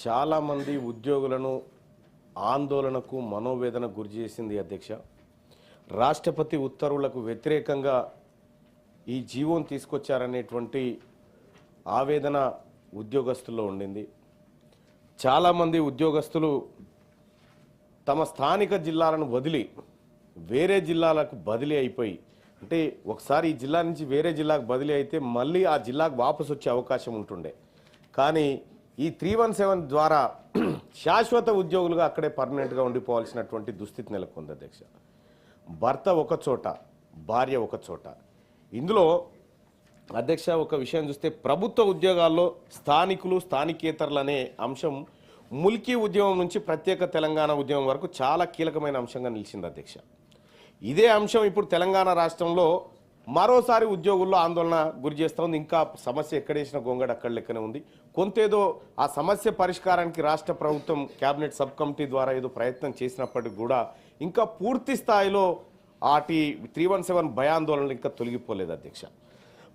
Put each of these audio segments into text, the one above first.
చాలామంది ఉద్యోగులను ఆందోళనకు మనోవేదనకు గురి చేసింది అధ్యక్ష. రాష్ట్రపతి ఉత్తర్వులకు వ్యతిరేకంగా ఈ జీవోను తీసుకొచ్చారనేటువంటి ఆవేదన ఉద్యోగస్తుల్లో ఉండింది. చాలామంది ఉద్యోగస్తులు తమ స్థానిక జిల్లాలను వదిలి వేరే జిల్లాలకు బదిలీ అయిపోయి, అంటే ఒకసారి ఈ జిల్లా నుంచి వేరే జిల్లాకు బదిలీ అయితే మళ్ళీ ఆ జిల్లాకు వాపసు వచ్చే అవకాశం ఉంటుండే. కానీ ఈ 317 ద్వారా శాశ్వత ఉద్యోగులుగా అక్కడే పర్మనెంట్గా ఉండిపోవాల్సినటువంటి దుస్థితి నెలకొంది అధ్యక్ష. భర్త ఒక చోట, భార్య ఒక చోట. ఇందులో అధ్యక్ష ఒక విషయం చూస్తే ప్రభుత్వ ఉద్యోగాల్లో స్థానికులు స్థానికేతరులు అనే అంశం ముల్కీ ఉద్యమం నుంచి ప్రత్యేక తెలంగాణ ఉద్యమం వరకు చాలా కీలకమైన అంశంగా నిలిచింది అధ్యక్ష. ఇదే అంశం ఇప్పుడు తెలంగాణ రాష్ట్రంలో మరోసారి ఉద్యోగుల్లో ఆందోళన గురి చేస్తూ ఉంది. ఇంకా సమస్య ఎక్కడేసిన గొంగడ అక్కడ లెక్కనే ఉంది. కొంతేదో ఆ సమస్య పరిష్కారానికి రాష్ట్ర ప్రభుత్వం కేబినెట్ సబ్ కమిటీ ద్వారా ఏదో ప్రయత్నం చేసినప్పటికీ కూడా ఇంకా పూర్తి స్థాయిలో ఆటి 317 భయాందోళనలు ఇంకా తొలగిపోలేదు అధ్యక్ష.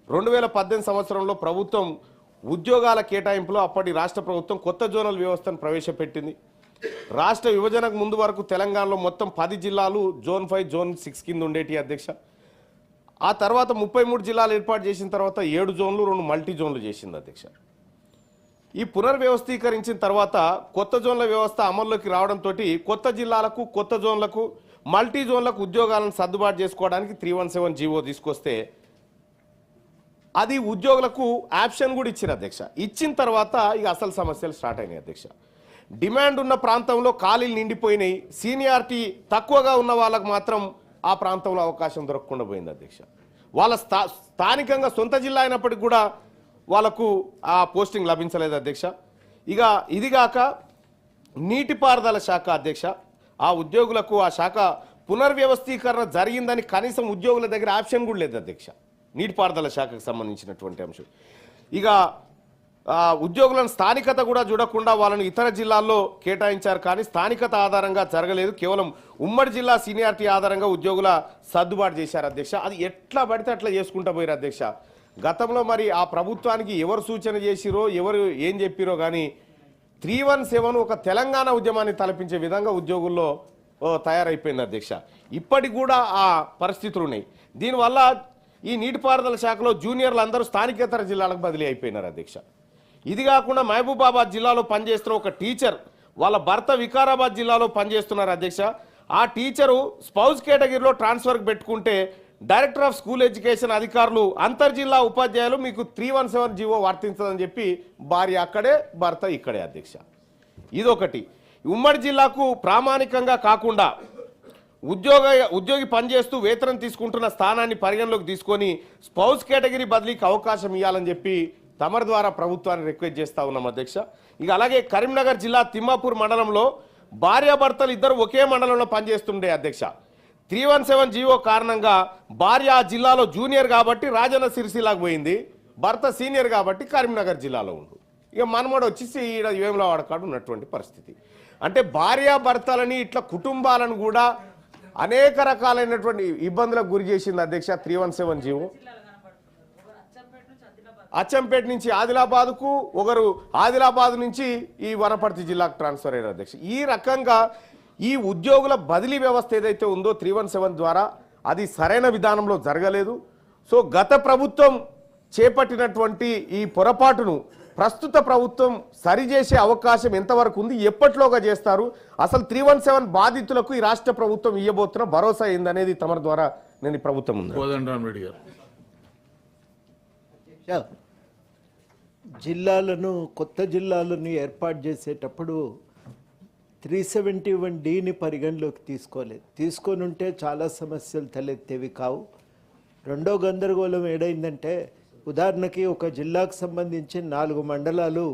2018 సంవత్సరంలో ప్రభుత్వం ఉద్యోగాల కేటాయింపులో అప్పటి రాష్ట్ర ప్రభుత్వం కొత్త జోనల్ వ్యవస్థను ప్రవేశపెట్టింది. రాష్ట్ర విభజనకు ముందు వరకు తెలంగాణలో మొత్తం 10 జిల్లాలు జోన్ 5 జోన్ 6 కింద ఉండేటి అధ్యక్ష. ఆ తర్వాత 33 జిల్లాలు ఏర్పాటు చేసిన తర్వాత 7 జోన్లు 2 మల్టీ జోన్లు చేసింది అధ్యక్ష. ఈ పునర్వ్యవస్థీకరించిన తర్వాత కొత్త జోన్ల వ్యవస్థ అమల్లోకి రావడంతో కొత్త జిల్లాలకు కొత్త జోన్లకు మల్టీ జోన్లకు ఉద్యోగాలను సర్దుబాటు చేసుకోవడానికి 317 జీవో తీసుకొస్తే అది ఉద్యోగులకు ఆప్షన్ కూడా ఇచ్చారు అధ్యక్ష. ఇచ్చిన తర్వాత ఇక అసలు సమస్యలు స్టార్ట్ అయినాయి అధ్యక్ష. డిమాండ్ ఉన్న ప్రాంతంలో ఖాళీలు నిండిపోయినాయి. సీనియారిటీ తక్కువగా ఉన్న వాళ్ళకు మాత్రం ఆ ప్రాంతంలో అవకాశం దొరకకుండా పోయింది అధ్యక్ష. వాళ్ళ స్థానికంగా సొంత జిల్లా అయినప్పటికీ కూడా వాళ్ళకు ఆ పోస్టింగ్ లభించలేదు అధ్యక్ష. ఇక ఇదిగాక నీటిపారుదల శాఖ అధ్యక్ష, ఆ ఉద్యోగులకు ఆ శాఖ పునర్వ్యవస్థీకరణ జరిగిందని కనీసం ఉద్యోగుల దగ్గర ఆప్షన్ కూడా లేదు అధ్యక్ష. నీటిపారుదల శాఖకు సంబంధించినటువంటి అంశం. ఇక ఉద్యోగులను స్థానికత కూడా చూడకుండా వాళ్ళని ఇతర జిల్లాల్లో కేటాయించారు. కానీ స్థానికత ఆధారంగా జరగలేదు. కేవలం ఉమ్మడి జిల్లా సీనియారిటీ ఆధారంగా ఉద్యోగుల సర్దుబాటు చేశారు అధ్యక్ష. అది ఎట్లా పడితే అట్లా చేసుకుంటూ పోయారు అధ్యక్ష. గతంలో మరి ఆ ప్రభుత్వానికి ఎవరు సూచన చేసిరో ఎవరు ఏం చెప్పిరో కానీ 317 ఒక తెలంగాణ ఉద్యమాన్ని తలపించే విధంగా ఉద్యోగుల్లో తయారైపోయింది అధ్యక్ష. ఇప్పటికి కూడా ఆ పరిస్థితులు ఉన్నాయి. దీనివల్ల ఈ నీటిపారుదల శాఖలో జూనియర్లు అందరూ స్థానికేతర జిల్లాలకు బదిలీ అయిపోయినారు అధ్యక్ష. ఇది కాకుండా మహబూబాబాద్ జిల్లాలో పనిచేస్తున్న ఒక టీచర్ వాళ్ళ భర్త వికారాబాద్ జిల్లాలో పనిచేస్తున్నారు అధ్యక్ష. ఆ టీచరు స్పౌస్ కేటగిరీలో ట్రాన్స్ఫర్కి పెట్టుకుంటే డైరెక్టర్ ఆఫ్ స్కూల్ ఎడ్యుకేషన్ అధికారులు అంతర్జిల్లా ఉపాధ్యాయులు మీకు 317 జీవో వర్తించదని చెప్పి భార్య అక్కడే భర్త ఇక్కడే అధ్యక్ష. ఇదొకటి. ఉమ్మడి జిల్లాకు ప్రామాణికంగా కాకుండా ఉద్యోగి పనిచేస్తూ వేతనం తీసుకుంటున్న స్థానాన్ని పరిగణలోకి తీసుకొని స్పౌస్ కేటగిరీ బదిలీకి అవకాశం ఇవ్వాలని చెప్పి తమరి ద్వారా ప్రభుత్వాన్ని రిక్వెస్ట్ చేస్తూ ఉన్నాం అధ్యక్ష. ఇక అలాగే కరీంనగర్ జిల్లా తిమ్మాపూర్ మండలంలో భార్యాభర్తలు ఇద్దరు ఒకే మండలంలో పనిచేస్తుండే అధ్యక్ష. 317 జీవో కారణంగా భార్య ఆ జిల్లాలో జూనియర్ కాబట్టి రాజన్న సిరిసిల్లాకు పోయింది, భర్త సీనియర్ కాబట్టి కరీంనగర్ జిల్లాలో ఉండు. ఇక మనమడు వచ్చేసి ఈడ వేములవాడ కాడ ఉన్నటువంటి పరిస్థితి. అంటే భార్యాభర్తలని ఇట్లా కుటుంబాలను కూడా అనేక రకాలైనటువంటి ఇబ్బందులకు గురి చేసింది అధ్యక్ష 317 జీవో. అచ్చంపేట నుంచి ఆదిలాబాద్కు, ఒకరు ఆదిలాబాద్ నుంచి ఈ వనపర్తి జిల్లాకు ట్రాన్స్ఫర్ అయ్యారు అధ్యక్ష. ఈ రకంగా ఈ ఉద్యోగుల బదిలీ వ్యవస్థ ఏదైతే ఉందో 317 ద్వారా అది సరైన విధానంలో జరగలేదు. సో గత ప్రభుత్వం చేపట్టినటువంటి ఈ పొరపాటును ప్రస్తుత ప్రభుత్వం సరిచేసే అవకాశం ఎంతవరకు ఉంది, ఎప్పట్లోగా చేస్తారు, అసలు 317 బాధితులకు ఈ రాష్ట్ర ప్రభుత్వం ఇవ్వబోతున్న భరోసా ఏందనేది తమరి ద్వారా నేను ఈ ప్రభుత్వం ఉంది. జిల్లాలను కొత్త జిల్లాలను ఏర్పాటు చేసేటప్పుడు 371Dని పరిగణలోకి తీసుకొని ఉంటే చాలా సమస్యలు తలెత్తేవి కావు. రెండో గందరగోళం ఏడైందంటే, ఉదాహరణకి ఒక జిల్లాకు సంబంధించి 4 మండలాలు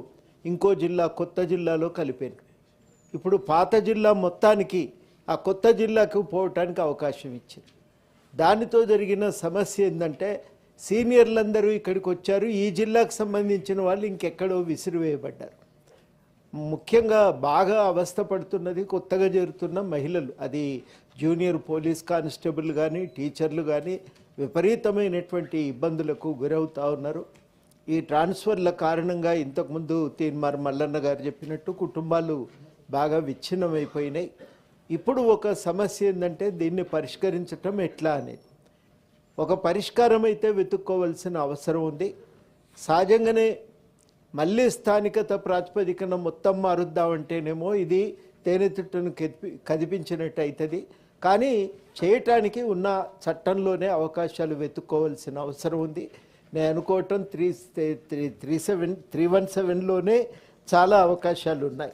ఇంకో జిల్లా కొత్త జిల్లాలో కలిపారు. ఇప్పుడు పాత జిల్లా మొత్తానికి ఆ కొత్త జిల్లాకు పోవటానికి అవకాశం ఇచ్చింది. దానితో జరిగిన సమస్య ఏంటంటే, సీనియర్లందరూ ఇక్కడికి వచ్చారు, ఈ జిల్లాకు సంబంధించిన వాళ్ళు ఇంకెక్కడో విసిరివేయబడ్డారు. ముఖ్యంగా బాగా అవస్థపడుతున్నది కొత్తగా చేరుతున్న మహిళలు. అది జూనియర్ పోలీస్ కానిస్టేబుల్ కానీ టీచర్లు కానీ విపరీతమైనటువంటి ఇబ్బందులకు గురవుతూ ఉన్నారు. ఈ ట్రాన్స్ఫర్ల కారణంగా ఇంతకుముందు తీన్మార్ మల్లన్న గారు చెప్పినట్టు కుటుంబాలు బాగా విచ్ఛిన్నమైపోయినాయి. ఇప్పుడు ఒక సమస్య ఏంటంటే దీన్ని పరిష్కరించటం ఎట్లా అనేది ఒక పరిష్కారం అయితే వెతుక్కోవాల్సిన అవసరం ఉంది. సహజంగానే మళ్ళీ స్థానికత ప్రాతిపదికన మొత్తం మారుద్దామంటేనేమో ఇది తేనెతిట్టును కదిపించినట్టు అవుతుంది. కానీ చేయటానికి ఉన్న చట్టంలోనే అవకాశాలు వెతుక్కోవాల్సిన అవసరం ఉంది. నేను అనుకోవటం 317లోనే చాలా అవకాశాలు ఉన్నాయి.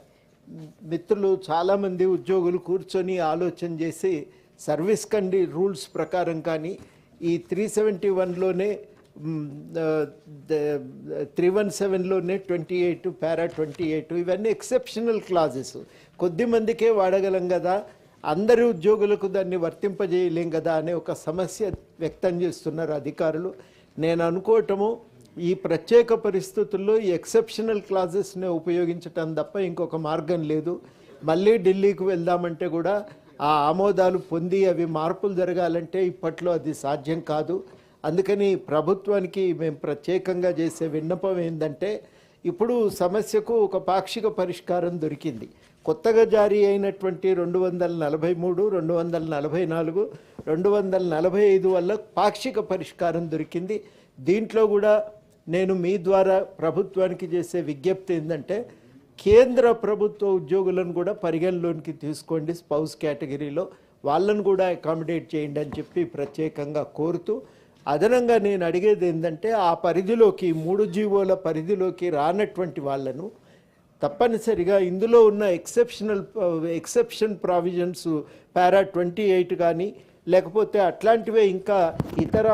మిత్రులు చాలామంది ఉద్యోగులు కూర్చొని ఆలోచన చేసి సర్వీస్ రూల్స్ ప్రకారం కానీ ఈ 371లోనే 317లోనే 28 పారా 28 ఇవన్నీ ఎక్సెప్షనల్ క్లాజెస్. కొద్దిమందికే వాడగలం కదా, అందరి ఉద్యోగులకు దాన్ని వర్తింపజేయలేం కదా అనే ఒక సమస్య వ్యక్తం చేస్తున్నారు అధికారులు. నేను అనుకోవటము ఈ ప్రత్యేక పరిస్థితుల్లో ఈ ఎక్సెప్షనల్ క్లాజెస్ని ఉపయోగించటం తప్ప ఇంకొక మార్గం లేదు. మళ్ళీ ఢిల్లీకి వెళ్దామంటే కూడా ఆ ఆమోదాలు పొంది అవి మార్పులు జరగాలంటే ఇప్పట్లో అది సాధ్యం కాదు. అందుకని ప్రభుత్వానికి మేము ప్రత్యేకంగా చేసే విన్నపం ఏంటంటే ఇప్పుడు సమస్యకు ఒక పాక్షిక పరిష్కారం దొరికింది. కొత్తగా జారీ అయినటువంటి 243, 244, 245 వల్ల పాక్షిక పరిష్కారం దొరికింది. దీంట్లో కూడా నేను మీ ద్వారా ప్రభుత్వానికి చేసే విజ్ఞప్తి ఏంటంటే కేంద్ర ప్రభుత్వ ఉద్యోగులను కూడా పరిగణలోనికి తీసుకోండి. స్పౌస్ కేటగిరీలో వాళ్ళను కూడా అకామిడేట్ చేయండి అని చెప్పి ప్రత్యేకంగా కోరుతూ, అదనంగా నేను అడిగేది ఏంటంటే ఆ పరిధిలోకి 3 జీవోల పరిధిలోకి రానటువంటి వాళ్ళను తప్పనిసరిగా ఇందులో ఉన్న ఎక్సెప్షన్ ప్రావిజన్స్ పారా 28 కానీ లేకపోతే అట్లాంటివే ఇంకా ఇతర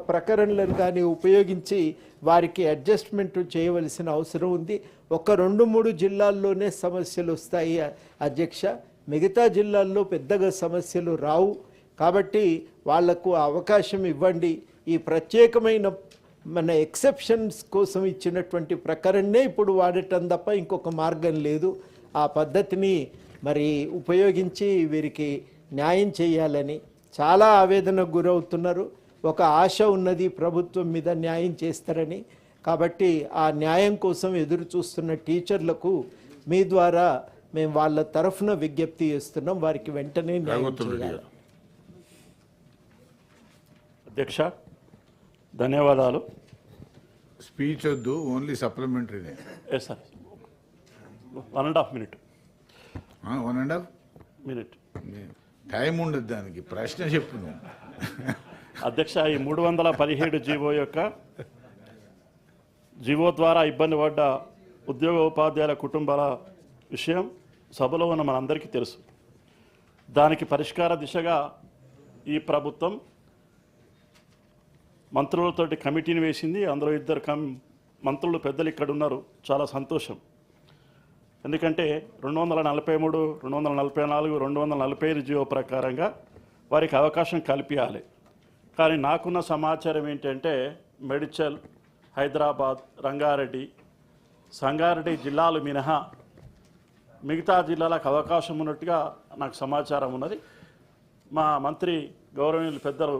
ప్రకరణలను కానీ ఉపయోగించి వారికి అడ్జస్ట్మెంట్ చేయవలసిన అవసరం ఉంది. ఒక 2-3 జిల్లాల్లోనే సమస్యలు వస్తాయి అధ్యక్ష, మిగతా జిల్లాల్లో పెద్దగా సమస్యలు రావు. కాబట్టి వాళ్లకు అవకాశం ఇవ్వండి. ఈ ప్రత్యేకమైన మన ఎక్సెప్షన్స్ కోసం ఇచ్చినటువంటి ప్రకరణనే ఇప్పుడు వాడటం తప్ప ఇంకొక మార్గం లేదు. ఆ పద్ధతిని మరి ఉపయోగించి వీరికి న్యాయం చేయాలని చాలా ఆవేదనకు గురవుతున్నారు. ఒక ఆశ ఉన్నది ప్రభుత్వం మీద న్యాయం చేస్తారని. కాబట్టి ఆ న్యాయం కోసం ఎదురు చూస్తున్న టీచర్లకు మీ ద్వారా మేము వాళ్ళ తరఫున విజ్ఞప్తి చేస్తున్నాం, వారికి వెంటనే న్యాయం చేయాలి. అధ్యక్ష ధన్యవాదాలు. స్పీచ్ వద్దు, ఓన్లీ సప్లిమెంటరీనే. Yes sir, 1.5 minute. 1.5 minute time ఉండదు దానికి. ప్రశ్న చెప్పు నువ్వు. అధ్యక్ష, ఈ 317 జీవో ద్వారా ఇబ్బంది పడ్డ ఉద్యోగ ఉపాధ్యాయుల కుటుంబాల విషయం సభలో ఉన్న మనందరికీ తెలుసు. దానికి పరిష్కార దిశగా ఈ ప్రభుత్వం మంత్రులతోటి కమిటీని వేసింది. అందులో 2 మంత్రులు పెద్దలు ఇక్కడ ఉన్నారు, చాలా సంతోషం. ఎందుకంటే 243, 244, 245 జీవో ప్రకారంగా వారికి అవకాశం కల్పించాలి. కానీ నాకున్న సమాచారం ఏంటంటే మేడ్చల్, హైదరాబాద్, రంగారెడ్డి, సంగారెడ్డి జిల్లాలు మినహా మిగతా జిల్లాలకు అవకాశం ఉన్నట్టుగా నాకు సమాచారం ఉన్నది. మా మంత్రి గౌరవనీయులు పెద్దలు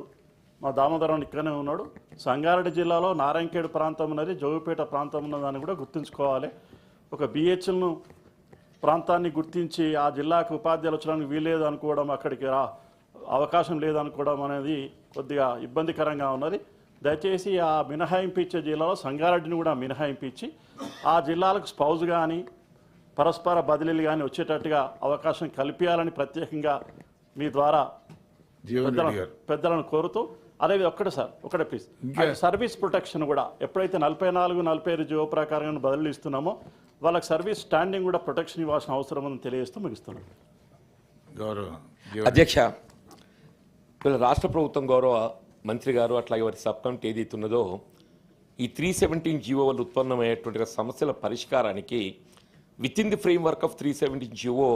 మా దామోదరం ఇక్కడనే ఉన్నాడు. సంగారెడ్డి జిల్లాలో నారాయణఖేడ్ ప్రాంతం ఉన్నది, జోగిపేట ప్రాంతం ఉన్నదాన్ని కూడా గుర్తుంచుకోవాలి. ఒక బిహెచ్ఎల్ను ప్రాంతాన్ని గుర్తించి ఆ జిల్లాకు ఉపాధ్యాయులు వచ్చడానికి వీల్లేదు అనుకోవడం, అక్కడికి అవకాశం లేదనుకోవడం అనేది కొద్దిగా ఇబ్బందికరంగా ఉన్నది. దయచేసి ఆ మినహాయింపు ఇచ్చే జిల్లాలో సంగారెడ్డిని కూడా మినహాయింపు ఇచ్చి ఆ జిల్లాలకు స్పౌజ్ కానీ పరస్పర బదిలీలు కానీ వచ్చేటట్టుగా అవకాశం కల్పించాలని ప్రత్యేకంగా మీ ద్వారా పెద్దలను కోరుతూ, అదే ఒక్కటే సార్, ఒకటే ప్లీజ్, సర్వీస్ ప్రొటెక్షన్ కూడా ఎప్పుడైతే 44, 45 జీవో ప్రకారంగా బదిలీ ఇస్తున్నామో వాళ్ళకి సర్వీస్ స్టాండింగ్ కూడా ప్రొటెక్షన్ ఇవ్వాల్సిన అవసరం ఉందని తెలియజేస్తూ ముగిస్తున్నాం. అధ్యక్ష, వీళ్ళ రాష్ట్ర ప్రభుత్వం గౌరవ మంత్రి గారు అట్లాగే వారి సబ్ కమిటీ ఏదైతే ఉన్నదో ఈ 317 జీవో వల్ల ఉత్పన్నమయ్యేటువంటి సమస్యల పరిష్కారానికి with in the frame work of 317 GO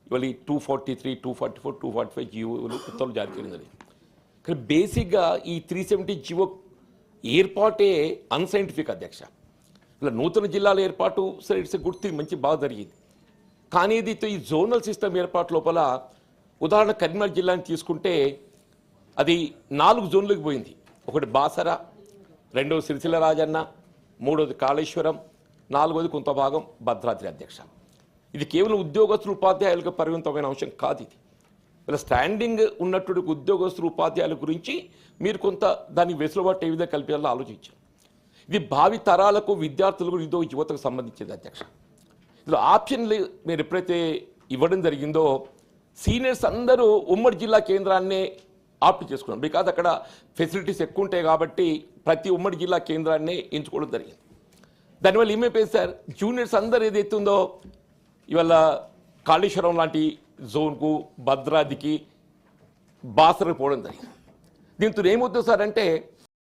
ఇవాళ 243, 244, 245 జీవోలు ఉత్తర్వులు జారీ చేయడం. కానీ బేసిక్గా ఈ 317 జీవో ఏర్పాటే అన్సైంటిఫిక్ అధ్యక్ష. ఇలా నూతన జిల్లాల ఏర్పాటు సరే ఇట్స్ గుడ్ థింగ్, మంచి బాగా జరిగింది. కానీ ఇది ఈ జోనల్ సిస్టమ్ ఏర్పాటు లోపల ఉదాహరణ కరీంనగర్ జిల్లాని తీసుకుంటే అది 4 జోన్లకు పోయింది. ఒకటి బాసర, రెండో సిరిసిల్ల రాజన్న, మూడోది కాళేశ్వరం, నాలుగోది కొంత భాగం భద్రాద్రి అధ్యక్ష. ఇది కేవలం ఉద్యోగస్తులు ఉపాధ్యాయులకు పరిమితమైన అంశం కాదు. ఇది ఇలా స్టాండింగ్ ఉన్నటువంటి ఉద్యోగస్తులు ఉపాధ్యాయుల గురించి మీరు కొంత దానికి వెసులుబాటు ఏ విధంగా కల్పించాలో ఆలోచించారు. ఇది భావి తరాలకు విద్యార్థులకు ఇదో యువతకు సంబంధించింది అధ్యక్ష. ఇందులో ఆప్షన్లు మీరు ఎప్పుడైతే ఇవ్వడం జరిగిందో సీనియర్స్ అందరూ ఉమ్మడి జిల్లా కేంద్రాన్నే ఆప్ట్ చేసుకున్నాం. బికాజ్ అక్కడ ఫెసిలిటీస్ ఎక్కువ ఉంటాయి కాబట్టి ప్రతి ఉమ్మడి జిల్లా కేంద్రాన్నే ఎంచుకోవడం జరిగింది. దానివల్ల ఏమైపోయింది సార్, జూనియర్స్ అందరూ ఏదైతే ఉందో ఇవాళ కాళేశ్వరం లాంటి జోన్కు, భద్రాద్రికి, బాసరకు పోవడం జరిగింది. దీంతో ఏమవుతుంది సార్ అంటే